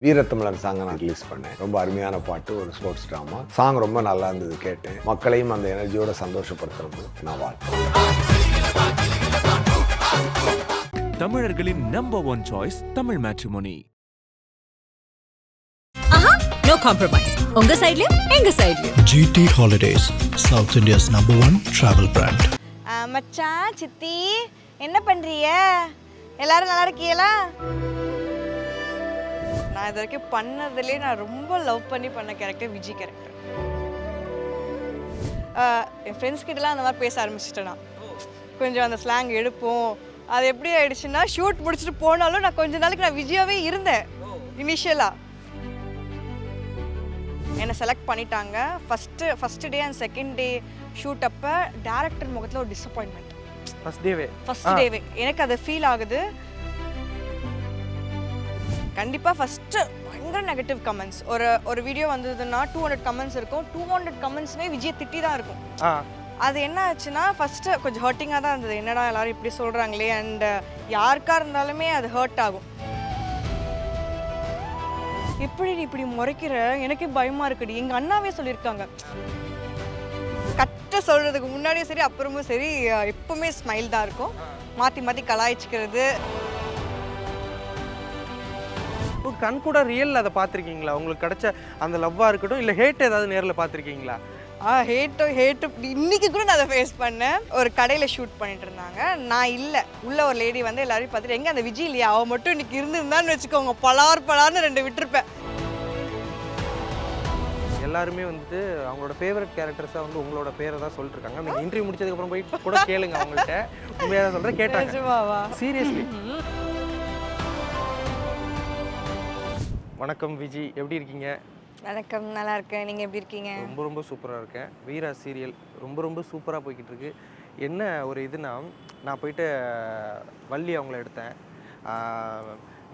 வீரத்தமிழன் சாங்கை நான் ரிலீஸ் பண்ணேன். ரொம்ப அருமையான பாட்டு, ஒரு ஸ்போர்ட்ஸ் ட்ராமா சாங். ரொம்ப நல்லா இருந்தது கேட்டேன். மக்களையும் அந்த எனர்ஜியோட சந்தோஷப்படுத்துறது நான் வாழ்த்துறேன். தமிழர்களின் number one choice Tamil matrimony. No compromise. உங்க சைடுலயும் எங்க சைடுலயும். GT Holidays, South India's #1 travel brand. மச்சான் சித்தி என்ன பண்றீங்க? எல்லாரும் நல்லா இருக்கீங்களா? நான் இது வரைக்கும் பண்ணதுலேயே நான் ரொம்ப லவ் பண்ண கேரக்டர் விஜய் கேரக்டர். என் ஃப்ரெண்ட்ஸ் கிட்டலாம் அந்த மாதிரி பேச ஆரம்பிச்சிட்டேன். நான் கொஞ்சம் அந்த ஸ்லாங் எடுப்போம். அது எப்படி ஆயிடுச்சுன்னா, ஷூட் முடிச்சுட்டு போனாலும் நான் கொஞ்ச நாளைக்கு நான் விஜயாவே இருந்தேன். இனிஷியலாக என்னை செலக்ட் பண்ணிட்டாங்க. First day and second day shoot அப்போ டேரக்டர் முகத்தில் ஒரு டிசப்பாயின்மெண்ட். ஃபஸ்ட் டேவே எனக்கு அது ஃபீல் ஆகுது. கண்டிப்பாக ஃபஸ்ட்டு பயங்கர நெகட்டிவ் கமெண்ட்ஸ். ஒரு வீடியோ வந்ததுன்னா 200 கமெண்ட்ஸ் இருக்கும். 200 கமெண்ட்ஸுமே விஜய் திட்டி தான் இருக்கும். அது என்ன ஆச்சுன்னா, ஃபஸ்ட்டு கொஞ்சம் ஹர்ட்டிங்காக தான் இருந்தது. என்னடா எல்லாரும் இப்படி சொல்கிறாங்களே, அண்ட் யாருக்காக இருந்தாலுமே அது ஹர்ட் ஆகும். எப்படி நீ இப்படி முறைக்கிற, எனக்கே பயமாக இருக்குடி. எங்கள் அண்ணாவே சொல்லியிருக்காங்க. கட்ட சொல்கிறதுக்கு முன்னாடியும் சரி அப்புறமும் சரி எப்பவுமே ஸ்மைல் தான் இருக்கும். மாற்றி மாற்றி கலாய்ச்சிக்கிறது. கண் கூட ரியல் அதை பார்த்துருக்கீங்களா? உங்களுக்கு கிடைச்ச அந்த லவ்வாக இருக்கட்டும், இல்லை ஹேட் ஏதாவது நேரில் பார்த்துருக்கீங்களா? ஹேட்டு இன்னைக்கு கூட நான் அதை ஃபேஸ் பண்ணேன். ஒரு கடையில் ஷூட் பண்ணிட்டு இருந்தாங்க. நான் இல்லை, உள்ள ஒரு லேடி வந்து எல்லாரையும் பார்த்துட்டு, எங்கே அந்த விஜய் இல்லையா, அவள் மட்டும் இன்னைக்கு இருந்திருந்தான்னு வச்சுக்கோங்க, பலார்னு 2 விட்டுருப்பேன். எல்லாருமே வந்துட்டு அவங்களோட ஃபேவரட் கேரக்டர்ஸாக வந்து உங்களோட பேரை தான் சொல்லிட்டுருக்காங்க. நீங்கள் இன்டர்வியூ முடிச்சதுக்கப்புறம் போய் கூட கேளுங்க அவங்கள்ட்ட. உண்மையாக தான் சொல்கிறேன், கேட்டாங்க. சீரியஸ்லி. வணக்கம் விஜி, எப்படி இருக்கீங்க? வணக்கம், நல்லா இருக்கேன். நீங்கள் எப்படி இருக்கீங்க? ரொம்ப சூப்பராக இருக்கேன். வீரா சீரியல் ரொம்ப சூப்பராக போய்கிட்டு இருக்கு. என்ன ஒரு இதுனா, நான் போயிட்டு வள்ளி அவங்கள எடுத்தேன்,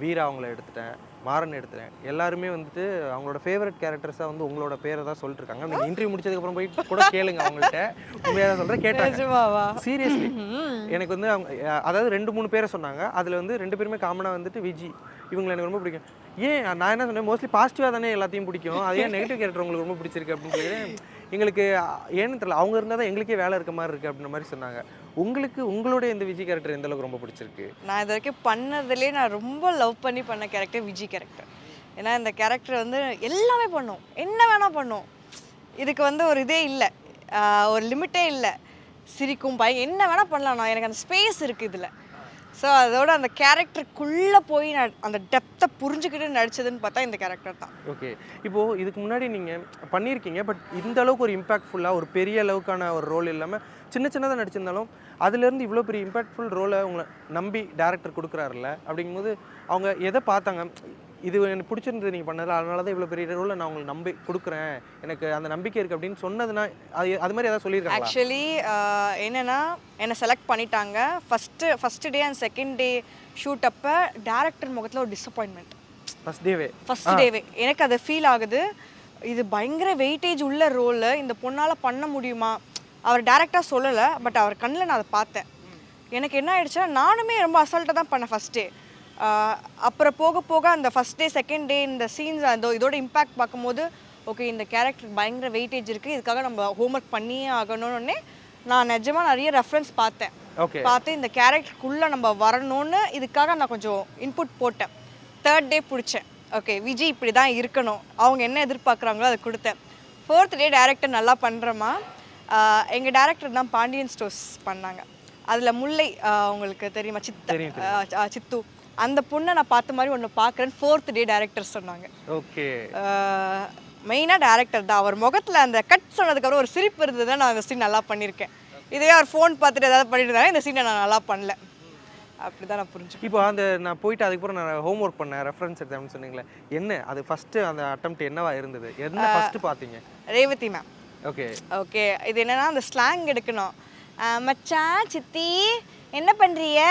வீரா அவங்கள எடுத்துட்டேன், மாறன் எடுத்துட்டேன். எல்லாருமே வந்துட்டு அவங்களோட ஃபேவரட் கேரக்டர்ஸாக வந்து உங்களோட பேரை தான் சொல்லிட்டுருக்காங்க. நீங்கள் இன்டர்வியூ முடிச்சதுக்கப்புறம் போய் கூட கேளுங்க அவங்கள்ட்ட. உண்மையாக தான் சொல்கிறேன், கேட்டாங்க. சீரியஸ்லி. எனக்கு வந்து அவங்க அதாவது 2-3 பேரை சொன்னாங்க. அதில் வந்து 2 பேருமே காமனாக வந்துட்டு விஜி இவங்களை எனக்கு ரொம்ப பிடிக்கும். ஏன் நான் என்ன சொன்னேன், மோஸ்ட்லி பாசிட்டிவாக தானே எல்லாத்தையும் பிடிக்கும், அது ஏன் நெகட்டிவ் கேரக்டர் உங்களுக்கு ரொம்ப பிடிச்சிருக்கு அப்படின்னு சொல்லி எங்களுக்கு ஏன்னு தெரியல, அவங்க இருந்தால் தான் எங்களுக்கே வேலை இருக்க மாதிரி இருக்குது அப்படின்ற மாதிரி சொன்னாங்க. உங்களுக்கு உங்களுடைய இந்த விஜய் கேரக்டர் எந்த அளவுக்கு ரொம்ப பிடிச்சிருக்கு? நான் இது வரைக்கும் பண்ணதுலேயே நான் ரொம்ப லவ் பண்ண கேரக்டர் விஜய் கேரக்டர். ஏன்னா இந்த கேரக்டர் வந்து எல்லாமே பண்ணும், என்ன வேணால் பண்ணும். இதுக்கு வந்து ஒரு இதே இல்லை, ஒரு லிமிட்டே இல்லை. சிரிக்கும், என்ன வேணால் பண்ணலாம். நான் எனக்கு அந்த ஸ்பேஸ் இருக்குது இதில். ஸோ அதோட அந்த கேரக்டருக்குள்ளே போய் நான் அந்த டெப்த்தை புரிஞ்சுக்கிட்டு நடிச்சதுன்னு பார்த்தா இந்த கேரக்டர் தான். ஓகே, இப்போது இதுக்கு முன்னாடி நீங்கள் பண்ணியிருக்கீங்க, பட் இந்த அளவுக்கு ஒரு இம்பாக்ட்ஃபுல்லாக ஒரு பெரிய அளவுக்கான ஒரு ரோல் இல்லாமல் சின்னதாக நடிச்சிருந்தாலும் அதுலேருந்து இவ்வளோ பெரிய இம்பாக்ட்ஃபுல் ரோலை உங்களை நம்பி டேரக்டர் கொடுக்குறாருல்ல, அப்படிங்கும்போது அவங்க எதை பார்த்தாங்க, இது எனக்கு பிடிச்சிருந்தது நீங்கள் பண்ணதில்ல, அதனால தான் இவ்வளோ பெரிய ரோலை நான் உங்களுக்கு நம்பி கொடுக்குறேன், எனக்கு அந்த நம்பிக்கை இருக்குது அப்படின்னு சொன்னதுன்னா அது மாதிரி ஏதாவது சொல்லியிருக்காங்க? ஆக்சுவலி என்னென்னா, என்னை செலக்ட் பண்ணிட்டாங்க. First day and second day shoot அப்போ டேரக்டர் முகத்தில் ஒரு டிசப்பாயின்மெண்ட். ஃபஸ்ட் டேவே எனக்கு அது ஃபீல் ஆகுது. இது பயங்கர வெயிட்டேஜ் உள்ள ரோலு, இந்த பொண்ணால் பண்ண முடியுமா? அவர் டேரக்டாக சொல்லலை, பட் அவர் கண்ணில் நான் அதை பார்த்தேன். எனக்கு என்ன ஆயிடுச்சுன்னா, நானுமே ரொம்ப அசால்ட்டாக தான் பண்ணேன் ஃபஸ்ட் டே. அப்புறம் போக அந்த ஃபஸ்ட் டே செகண்ட் டே இந்த சீன்ஸ் இதோட இம்பேக்ட் பார்க்கும்போது, ஓகே இந்த கேரக்டர் பயங்கர வெயிட்டேஜ் இருக்குது, இதுக்காக நம்ம ஹோம்ஒர்க் பண்ணியே ஆகணும்னு நான் நிஜமாக நிறைய ரெஃபரன்ஸ் பார்த்தேன். பார்த்து இந்த கேரக்டருக்குள்ளே நம்ம வரணும்னு இதுக்காக நான் கொஞ்சம் இன்புட் போட்டேன். 3rd டே பிடிச்சேன். ஓகே விஜய் இப்படி தான் இருக்கணும், அவங்க என்ன எதிர்பார்க்குறாங்களோ அதை கொடுத்தேன். 4th டே டேரக்டர் நல்லா பண்ணுறோமா. எங்கள் டேரக்டர் தான் பாண்டியன் ஸ்டோர்ஸ் பண்ணாங்க. அதில் முல்லை உங்களுக்கு தெரியுமா, சித்து, அந்த பொண்ணை நான் பார்த்த மாதிரி ஒன்று பார்க்குறேன்னு 4th டே டேரக்டர் சொன்னாங்க. ஓகே, மெயினாக டேரக்டர் தான். அவர் முகத்தில் அந்த கட் சொன்னதுக்கப்புறம் ஒரு சிரிப்பு இருந்தது தான் நான் அந்த சீன் நல்லா பண்ணியிருக்கேன். இதே அவர் ஃபோன் பார்த்துட்டு ஏதாவது பண்ணிட்டு இருந்தாங்க, இந்த சீனை நான் நல்லா பண்ணல. அப்படி தான் நான் புரிஞ்சுக்கேன். இப்போ அந்த நான் போயிட்டு அதுக்கப்புறம் நான் ஹோம் ஒர்க் பண்ணேன், ரெஃபரன்ஸ் எடுத்தேன்னு சொன்னீங்களே, என்ன அது ஃபஸ்ட்டு அந்த அட்டெம்ப்ட் என்னவா இருந்தது? என்ன ஃபஸ்ட்டு பார்த்தீங்க? ரேவதி மேம். ஓகே, இது என்னன்னா, அந்த ஸ்லாங் எடுக்கணும். மச்சான் சித்தி என்ன பண்ணுறீங்க,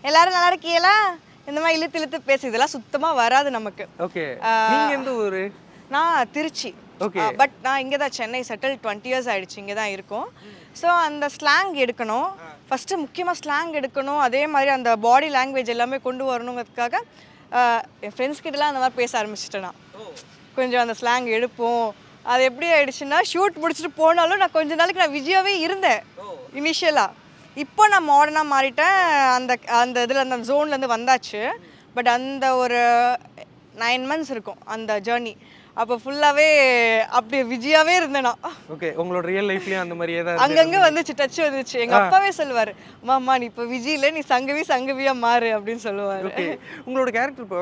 எல்லாரும் நல்லா இருக்கீங்களா, இந்த மாதிரி இழுத்து பேசு. இதெல்லாம் சுத்தமாக வராது நமக்கு. ஓகே, நீங்கள் எந்த ஊர்? நான் திருச்சி. ஓகே, பட் நான் இங்கே தான், சென்னை செட்டில் 20 years ஆகிடுச்சு, இங்கே தான் இருக்கும். ஸோ அந்த ஸ்லாங் எடுக்கணும் ஃபஸ்ட்டு, முக்கியமாக ஸ்லாங் எடுக்கணும். அதே மாதிரி அந்த பாடி லாங்குவேஜ் எல்லாமே கொண்டு வரணுங்கிறதுக்காக என் ஃப்ரெண்ட்ஸ் கிட்டலாம் அந்த மாதிரி பேச ஆரம்பிச்சிட்டேன் நான். கொஞ்சம் அந்த ஸ்லாங் எடுப்போம். அது எப்படி ஆயிடுச்சுன்னா ஷூட் முடிச்சுட்டு போனாலும் நான் கொஞ்ச நாளைக்கு நான் விஜயாவே இருந்தேன் இனிஷியலாக. இப்போ நான் மாடர்னாக மாறிட்டேன். அந்த அந்த இதில் அந்த ஜோன்லேருந்து வந்தாச்சு. பட் அந்த ஒரு 9 months இருக்கும் அந்த ஜேர்னி. அப்போ ஃபுல்லாகவே அப்படி விஜயாவே இருந்தேன் நான். ஓகே, உங்களோட ரியல் லைஃப்லயும் அந்த மாதிரியே தான் அங்கங்கே வந்துச்சு, டச் வந்துச்சு. எங்கள் அப்பாவே சொல்லுவார், அம்மா நீ இப்போ விஜயில் நீ சங்கவியாக மாறு அப்படின்னு சொல்லுவார். ஓகே, உங்களோட கேரக்டர் இப்போ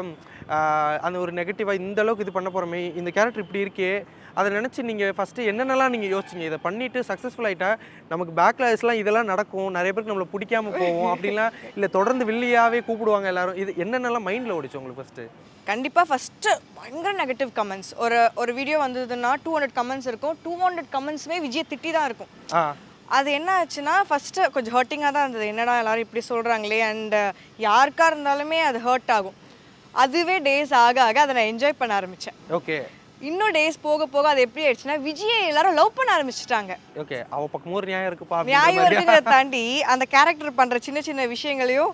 அந்த ஒரு நெகட்டிவாக இந்த அளவுக்கு இது பண்ண போகிறோமே, இந்த கேரக்டர் இப்படி இருக்கே, அதை நினச்சி நீங்கள் ஃபஸ்ட்டு என்னென்னலாம் நீங்கள் யோசிச்சிங்க? இதை பண்ணிவிட்டு சக்ஸஸ்ஃபுல் ஆகிட்டா நமக்கு பேக்லாஸ்லாம் இதெல்லாம் நடக்கும், நிறைய பேருக்கு நம்மளை பிடிக்காம போவோம் அப்படின்லாம், இல்லை தொடர்ந்து வில்லியாகவே கூப்பிடுவாங்க எல்லாரும், இது என்னென்னலாம் மைண்டில் ஓடிச்சு உங்களுக்கு ஃபஸ்ட்டு? கண்டிப்பாக ஃபஸ்ட்டு பயங்கர நெகட்டிவ் கமெண்ட்ஸ். ஒரு வீடியோ வந்ததுன்னா 200 கமெண்ட்ஸ் இருக்கும். 200 கமெண்ட்ஸுமே விஜய் திட்டி தான் இருக்கும். அது என்ன ஆச்சுன்னா ஃபஸ்ட்டு கொஞ்சம் ஹர்ட்டிங்காக தான் இருந்தது. என்னடா எல்லாரும் இப்படி சொல்கிறாங்களே, அண்ட் யாருக்காக இருந்தாலுமே அது ஹர்ட் ஆகும். அதுவே டேஸ் ஆக ஆக அதை நான் என்ஜாய் பண்ண ஆரம்பித்தேன். ஓகே, இன்னும் டேஸ் போக போக அது எப்படி ஆயிடுச்சுன்னா விஜயை எல்லாரும் லவ் பண்ண ஆரம்பிச்சிட்டாங்க. ஓகே, அவ பக்கமும் ஒரு நியாயம் இருக்குப்பா. நியாயம் இருக்குங்கிறத தாண்டி அந்த கேரக்டர் பண்ணுற சின்ன சின்ன விஷயங்களையும்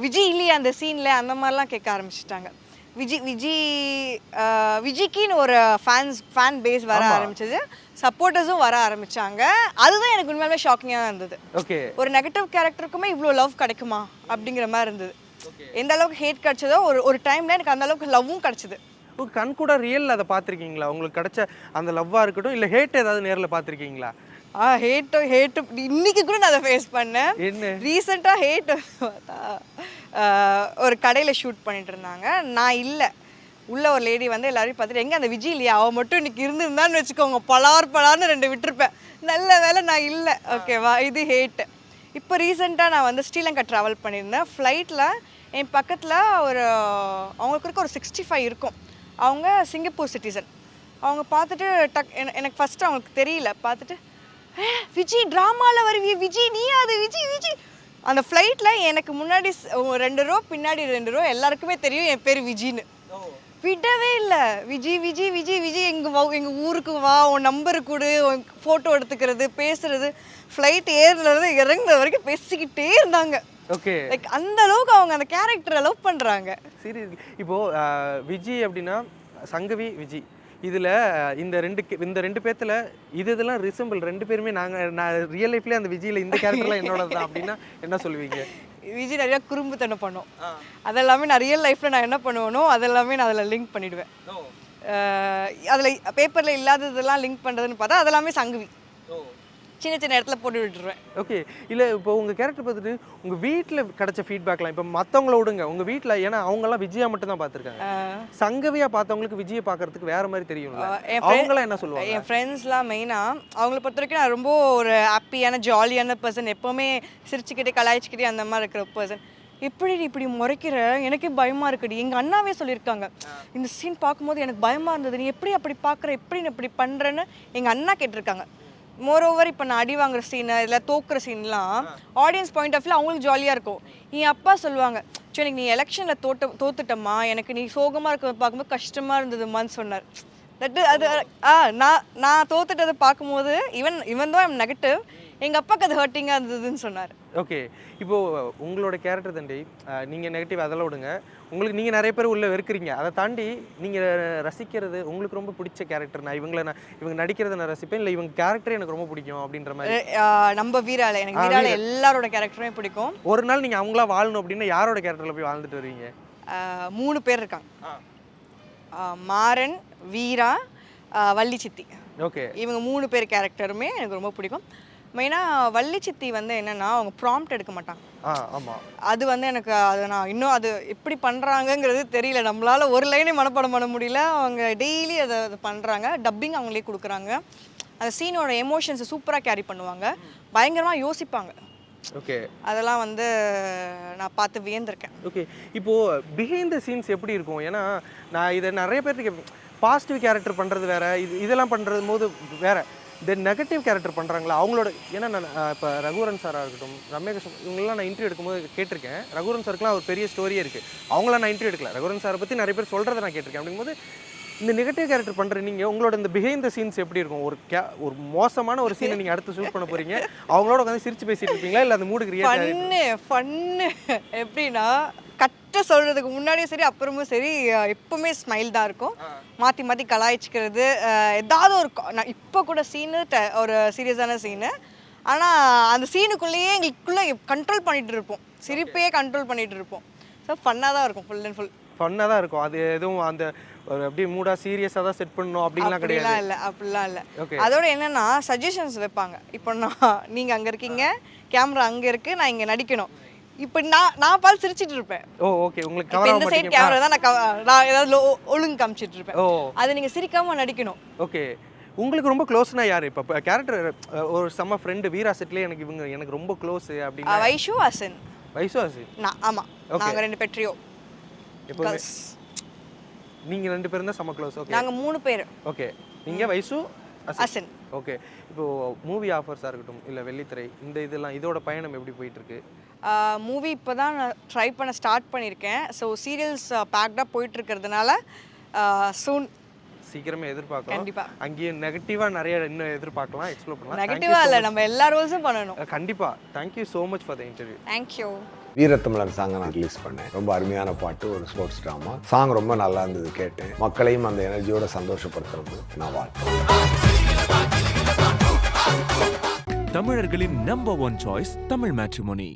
விஜய் இல்லையே அந்த சீனில் அந்த மாதிரிலாம் கேட்க ஆரம்பிச்சிட்டாங்க. விஜய்க்கின்னு ஒரு ஃபேன் பேஸ் வர ஆரம்பிச்சது, சப்போர்ட்டர்ஸும் வர ஆரம்பிச்சாங்க. அதுதான் எனக்கு உண்மையாலுமே ஷாக்கிங்காக இருந்தது. ஓகே, ஒரு நெகட்டிவ் கேரக்டருக்குமே இவ்வளோ லவ் கிடைக்குமா அப்படிங்கிற மாதிரி இருந்தது. எந்த அளவுக்கு ஹேட் கிடைச்சதோ ஒரு டைம்ல எனக்கு அந்த அளவுக்கு லவ்வும் கிடைச்சது. கண் கூட ரியல் அதை பார்த்துருக்கீங்களா? உங்களுக்கு கிடைச்ச அந்த லவ்வாக இருக்கட்டும், இல்லை ஹேட் ஏதாவது நேரில் பார்த்துருக்கீங்களா? ஹேட்டு இன்னைக்கு கூட நான் அதை ஃபேஸ் பண்ணேன். என்ன ரீசெண்டாக ஹேட் பார்த்தா ஒரு கடையில் ஷூட் பண்ணிட்டு இருந்தாங்க. நான் இல்லை, உள்ள ஒரு லேடி வந்து எல்லாரையும் பார்த்துட்டு எங்கே அந்த விஜய் இல்லையா, அவள் மட்டும் இன்னைக்கு இருந்திருந்தான்னு வச்சுக்கோங்க பலார்னு 2 விட்டுருப்பேன். நல்ல வேலை நான் இல்லை. ஓகேவா, இது ஹேட்டு. இப்போ ரீசெண்டாக நான் வந்து ஸ்ரீலங்கா ட்ராவல் பண்ணியிருந்தேன். ஃப்ளைட்டில் என் பக்கத்தில் அவங்களுக்கு இருக்க ஒரு 65 இருக்கும். அவங்க சிங்கப்பூர் சிட்டிசன். அவங்க பார்த்துட்டு எனக்கு ஃபஸ்ட்டு அவங்களுக்கு தெரியல. பார்த்துட்டு விஜய் ட்ராமாவில் வருவிய விஜய் நீ அது விஜய். அந்த ஃப்ளைட்டில் எனக்கு முன்னாடி 2 ரோ பின்னாடி 2 ரோ எல்லாருக்குமே தெரியும் என் பேர் விஜின்னு. விடவே இல்லை. விஜய் எங்கள் ஊருக்கு வா, உன் நம்பரு கொடு, உன் ஃபோட்டோ எடுத்துக்கிறது, பேசுறது, ஃப்ளைட் ஏறுறது இறங்குற வரைக்கும் பேசிக்கிட்டே இருந்தாங்க. ஓகே, லைக் அந்த அளவுக்கு அவங்க அந்த கேரக்டரை லவ் பண்ணுறாங்க. சீரியஸ். இப்போது விஜய் அப்படின்னா சங்கவி விஜய், இதில் இந்த ரெண்டு பேர்த்தில் இதெல்லாம் ரிசம்பிள் 2 பேருமே நான் ரியல் லைஃப்லேயே அந்த விஜயில் இந்த கேரக்டர்லாம் என்னோட தான் அப்படின்னா என்ன சொல்லுவீங்க? விஜய் நிறையா குறும்புத்தனம் பண்ணும். அதெல்லாமே நான் ரியல் லைஃப்பில் நான் என்ன பண்ணுவேனோ அதெல்லாமே நான் அதில் லிங்க் பண்ணிவிடுவேன். அதில் பேப்பரில் இல்லாததெல்லாம் லிங்க் பண்ணுறதுன்னு பார்த்தா அதெல்லாமே சங்கவி சின்ன சின்ன இடத்துல போட்டு விட்டுருவேன். ஓகே, இல்லை இப்போ உங்கள் கேரக்டர் பார்த்துட்டு உங்கள் வீட்டில் கிடைச்ச ஃபீட்பேக்லாம் இப்போ மற்றவங்கள விடுங்க, உங்கள் வீட்டில், ஏன்னா அவங்கெல்லாம் விஜயா மட்டும் தான் பார்த்துருக்காங்க, சங்கவியாக பார்த்தவங்களுக்கு விஜயை பார்க்கறதுக்கு வேற மாதிரி தெரியும்ல, அவங்களாம் என்ன சொல்லுவாங்க? என் ஃப்ரெண்ட்ஸ்லாம் மெயினாக அவங்கள பொறுத்த வரைக்கும் நான் ரொம்ப ஒரு ஹாப்பியான ஜாலியான பர்சன், எப்போவுமே சிரிச்சுக்கிட்டே கலாய்ச்சிக்கிட்டே அந்த மாதிரி இருக்கிற பர்சன். இப்படி முறைக்கிற எனக்கே பயமாக இருக்குடி. எங்கள் அண்ணாவே சொல்லியிருக்காங்க, இந்த சீன் பார்க்கும்போது எனக்கு பயமாக இருந்தது, நீ எப்படி அப்படி பார்க்குற, எப்படி நீ இப்படி பண்ணுறேன்னு எங்கள் அண்ணா கேட்டிருக்காங்க. மோரோவர் இப்போ நான் அடி வாங்குற சீனு இல்லை தோக்குற சீன்லாம் ஆடியன்ஸ் பாயிண்ட் ஆஃப் வியூ அவங்களுக்கு ஜாலியாக இருக்கும். என் அப்பா சொல்லுவாங்க, சரி எனக்கு நீ எலெக்ஷனில் தோத்துட்டம்மா, எனக்கு நீ சோகமாக இருக்கிறத பார்க்கும்போது கஷ்டமாக இருந்ததுமான்னு சொன்னார். தட்டு அது நான் தோத்துட்டதை பார்க்கும்போது இவன் தான் நெகட்டிவ், எங்கள் அப்பாவுக்கு அது ஹர்ட்டிங்காக இருந்ததுன்னு சொன்னார். ஓகே, இப்போது உங்களோட கேரக்டர் தாண்டி நீங்கள் நெகட்டிவ் அதெல்லாம் விடுங்க, உங்களுக்கு நீங்கள் நிறைய பேர் உள்ளே வெறுக்கிறீங்க, அதை தாண்டி நீங்கள் ரசிக்கிறது உங்களுக்கு ரொம்ப பிடிச்ச கேரக்டர், இவங்க நடிக்கிறத நான் ரசிப்பேன், இல்லை இவங்க கேரக்டரே எனக்கு ரொம்ப பிடிக்கும் அப்படின்ற மாதிரி? நம்ம வீரால, எனக்கு வீரால எல்லாரோட கேரக்டருமே பிடிக்கும். ஒரு நாள் நீங்கள் அவங்களா வாழணும் அப்படின்னா யாரோட கேரக்டரில் போய் வாழ்ந்துட்டு வருவீங்க? 3 பேர் இருக்காங்க, மாறன், வீரா, வள்ளி சித்தி. ஓகே, இவங்க 3 பேர் கேரக்டருமே எனக்கு ரொம்ப பிடிக்கும். மெயினாக வள்ளி சித்தி வந்து என்னென்னா அவங்க ப்ராம்ப்ட் எடுக்க மாட்டாங்க. ஆமாம், அது வந்து எனக்கு நான் இன்னும் அது எப்படி பண்ணுறாங்கங்கிறது தெரியல. நம்மளால் ஒரு லைனே மனப்பாடம் பண்ண முடியல. அவங்க டெய்லி அதை பண்ணுறாங்க, டப்பிங் அவங்களே கொடுக்குறாங்க. அந்த சீனோட எமோஷன்ஸை சூப்பராக கேரி பண்ணுவாங்க, பயங்கரமாக யோசிப்பாங்க. ஓகே, அதெல்லாம் வந்து நான் பார்த்து வியந்திருக்கேன். ஓகே, இப்போது பிஹைண்ட் த சீன்ஸ் எப்படி இருக்கும்? ஏன்னா நான் இதை நிறைய பேருக்கு பாசிட்டிவ் கேரக்டர் பண்ணுறது வேறு, இதெல்லாம் பண்ணுறது போது வேறு, இந்த நெகட்டிவ் கேரக்டர் பண்ணுறாங்களா அவங்களோட. ஏன்னா நான் இப்போ ரகுவரன் சாராக இருக்கட்டும், ரம்யா கிருஷ்ணன், இவங்களாம் நான் இன்டர்வியூ எடுக்கும்போது கேட்டிருக்கேன். ரகுவரன் சாருக்குலாம் ஒரு பெரிய ஸ்டோரியே இருக்குது, அவங்களாம் நான் இன்டர்வியூ எடுக்கல. ரகுவரன் சாரை பற்றி நிறைய பேர் சொல்கிறத நான் கேட்டிருக்கேன். அப்படிங்கும்போது இந்த நெகட்டிவ் கேரக்டர் பண்ணுற நீங்கள் உங்களோட இந்த பிஹைண்ட் த சீன்ஸ் எப்படி இருக்கும்? ஒரு மோசமான ஒரு சீனை நீங்கள் அடுத்து ஷூட் பண்ண போகிறீங்க, அவங்களோட உட்காந்து சிரிச்சு பேசிட்டு இருப்பீங்களா, இல்லை அந்த மூடுக்கு ரியாக்ட் ஃபன்னு எப்படின்னா கட்ட சொல்கிறதுக்கு முன்னாடியும் சரி அப்புறமும் சரி எப்பவுமே ஸ்மைல் தான் இருக்கும். மாற்றி மாற்றி கலாய்ச்சிக்கிறது, ஏதாவது ஒரு நான் இப்போ கூட சீனு ஒரு சீரியஸான சீனு, ஆனால் அந்த சீனுக்குள்ளேயே எங்களுக்குள்ளே கண்ட்ரோல் பண்ணிகிட்டு இருப்போம், சிரிப்பையே கண்ட்ரோல் பண்ணிகிட்டு இருப்போம். ஸோ ஃபன்னாக தான் இருக்கும், ஃபுல் அண்ட் ஃபுல் ஃபன்னாக தான் இருக்கும். அது எதுவும் அந்த ஒரு அப்படியே மூடாக சீரியஸாக தான் செட் பண்ணணும் அப்படின்லாம் கிடையாது. இல்லை அப்படிலாம் இல்லை. ஓகே. அதோட என்னென்னா சஜஷன்ஸ் வைப்பாங்க. இப்போ நீங்கள் அங்கே இருக்கீங்க, கேமரா அங்கே இருக்குது, நான் இங்கே நடிக்கணும், இப்போ நான் பார்த்து சிரிச்சிட்டு இருப்பேன். ஓ ஓகே. உங்களுக்கு இப்போ இந்த சைடு கேமரா தான் நான் ஏதாவது ஒழுங்கு காமிச்சிட்டு இருப்பேன். ஓ அது நீங்கள் சிரிக்காமல் நடிக்கணும். ஓகே. உங்களுக்கு ரொம்ப க்ளோஸ்னா யார்? இப்போ கேரக்டர் ஒரு செம்ம ஃப்ரெண்டு வீரா செட்லேயே எனக்கு ரொம்ப க்ளோஸ் அப்படின்னா வைஷு அசன். வைஷு அசன். ஆமாம், நாங்கள் 2 பேர் ட்ரியோ. இப்போ நீங்கள் 2 பேரும் தான் செம்ம க்ளோஸ். ஓகே. நாங்கள் 3 பேர். ஓகே. நீங்கள் வைஷு அசன். ஓகே. இப்போது மூவி ஆஃபர்ஸாக இருக்கட்டும் இல்லை வெள்ளித்திரை இந்த இதோட பயணம் எப்படி போயிட்டுருக்கு? மூவி இப்போ தான் நான் ட்ரை பண்ண ஸ்டார்ட் பண்ணியிருக்கேன். ஸோ சீரியல்ஸ் பேக்டாக போயிட்டுருக்கிறதுனால சூன் சீக்கிரமே எதிர்பார்க்கலாம். கண்டிப்பா. அங்கேயும் நெகட்டிவாக நிறைய இன்னும் எதிர்பார்க்கலாம், எக்ஸ்ப்ளோர் பண்ணலாம். நெகட்டிவாக இல்லை, நம்ம எல்லா ரோல்ஸும் பண்ணணும். கண்டிப்பாக. Thank you so much for the interview. Thank you. வீரத்தமிழர் சாங்கை நான் ரிலீஸ் பண்ணேன். ரொம்ப அருமையான பாட்டு, ஒரு ஸ்போர்ட்ஸ் ட்ராமா. சாங் ரொம்ப நல்லா இருந்தது கேட்டேன். மக்களையும் அந்த எனர்ஜியோட சந்தோஷப்படுத்துறது நான் வாழ்க்கை. தமிழர்களின் number 1 choice Tamil matrimony.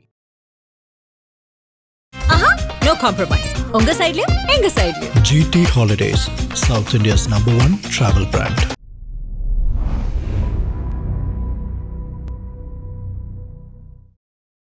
No compromise. உங்க சைடுலயும் எங்க சைடுலயும். GT Holidays, South India's #1 travel brand.